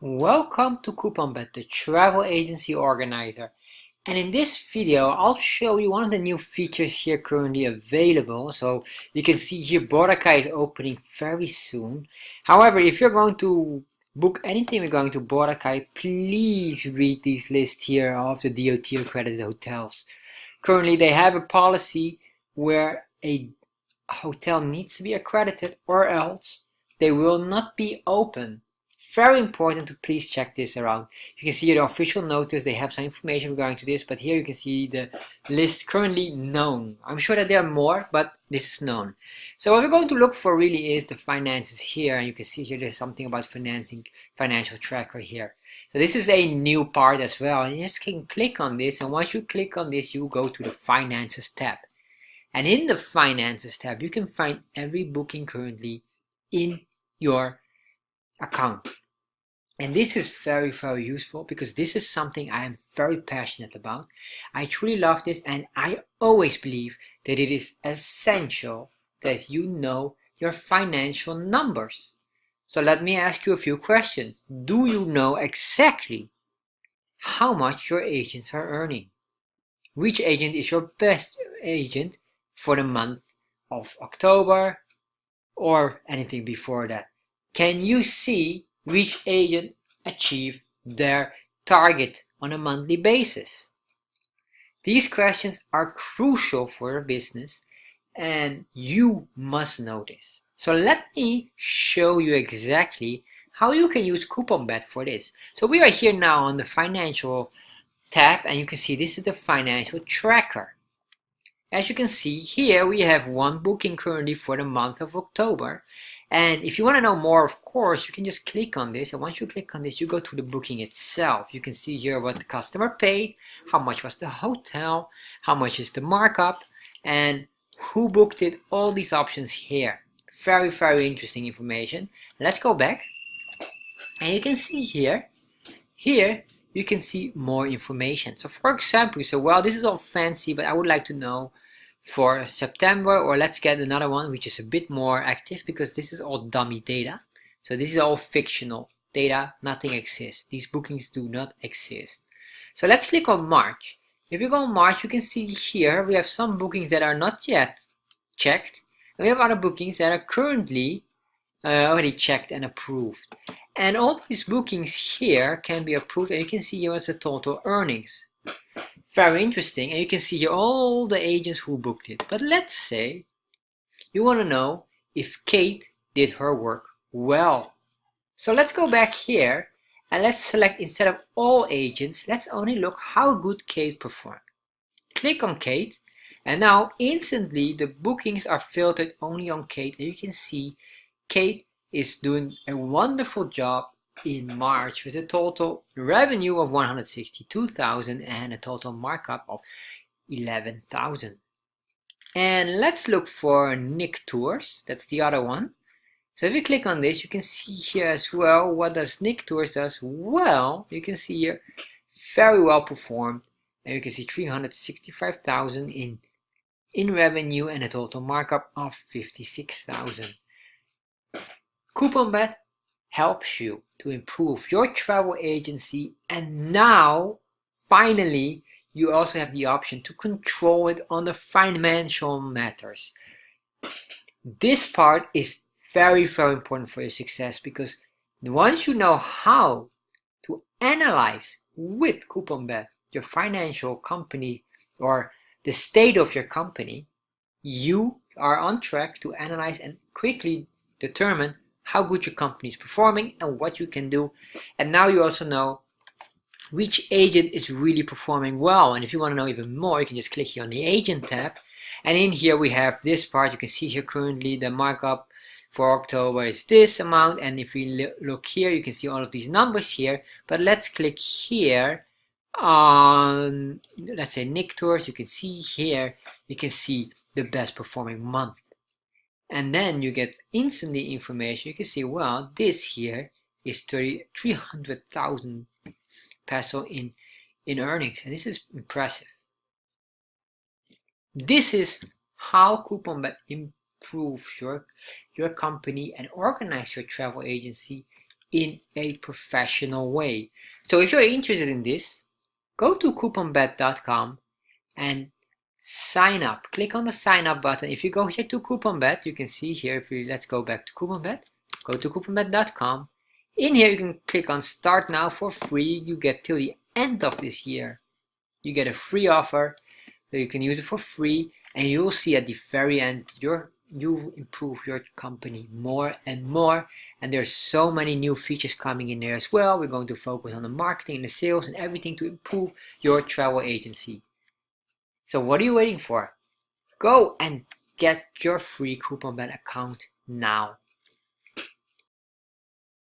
Welcome to CouponBet, the travel agency organizer. And in this video, I'll show you one of the new features here currently available. So you can see here Boracay is opening very soon. However, if you're going to book anything regarding to Boracay, please read these lists here of the DOT accredited hotels. Currently, they have a policy where a hotel needs to be accredited or else they will not be open. Very important to please check this around. You can see the official notice, they have some information regarding to this, but here you can see the list currently known. I'm sure that there are more, but this is known. So what we're going to look for really is the finances here, and you can see here there's something about financing, financial tracker here. So this is a new part as well, and you just can click on this, and once you click on this, you go to the finances tab. And in the finances tab, you can find every booking currently in your account. And this is very, very useful because this is something I am very passionate about. I truly love this, and I always believe that it is essential that you know your financial numbers. So let me ask you a few questions. Do you know exactly how much your agents are earning? Which agent is your best agent for the month of October or anything before that? Can you see which agent achieve their target on a monthly basis? These questions are crucial for your business and you must know this. So let me show you exactly how you can use CouponBet for this. So we are here now on the financial tab, and you can see this is the financial tracker. As you can see here, we have one booking currently for the month of October. And if you want to know more, of course, you can just click on this. And once you click on this, you go to the booking itself. You can see here what the customer paid, how much was the hotel, how much is the markup, and who booked it, all these options here. Very, very interesting information. Let's go back. And you can see here you can see more information. So for example, you say, well, this is all fancy, but I would like to know for September, or let's get another one which is a bit more active because this is all dummy data. So this is all fictional data, nothing exists. These bookings do not exist. So let's click on March. If you go on March, you can see here we have some bookings that are not yet checked, and we have other bookings that are currently already checked and approved. And all these bookings here can be approved, and you can see here what's the total earnings. Very interesting, and you can see here all the agents who booked it. But let's say you want to know if Kate did her work well. So let's go back here and let's select, instead of all agents, let's only look how good Kate performed. Click on Kate, and now instantly the bookings are filtered only on Kate, and you can see Kate is doing a wonderful job in March with a total revenue of 162,000 and a total markup of 11,000. And let's look for Nick Tours. That's the other one. So if you click on this, you can see here as well what does Nick Tours does. Well, you can see here very well performed, and you can see 365,000 in revenue and a total markup of 56,000. CouponBet helps you to improve your travel agency, and now finally you also have the option to control it on the financial matters. This part is very, very important for your success, because once you know how to analyze with CouponBet your financial company or the state of your company, you are on track to analyze and quickly determine how good your company is performing and what you can do. And now you also know which agent is really performing well. And if you want to know even more, you can just click here on the agent tab, and in here we have this part. You can see here currently the markup for October is this amount, and if we look here you can see all of these numbers here. But let's click here on, let's say, Nick Tours. You can see here, you can see the best performing month. And then you get instantly information. You can see, well, this here is 300,000 peso in earnings, and this is impressive. This is how CouponBet improves your company and organize your travel agency in a professional way. So if you're interested in this, go to couponbet.com and sign up. Click on the sign up button. If you go here to CouponBet, you can see here, let's go back to CouponBet, go to couponbet.com. In here you can click on start now for free. You get till the end of this year. You get a free offer, so you can use it for free, and you will see at the very end you improve your company more and more. And there's so many new features coming in there as well. We're going to focus on the marketing and the sales and everything to improve your travel agency. So what are you waiting for? Go and get your free CouponBet account now.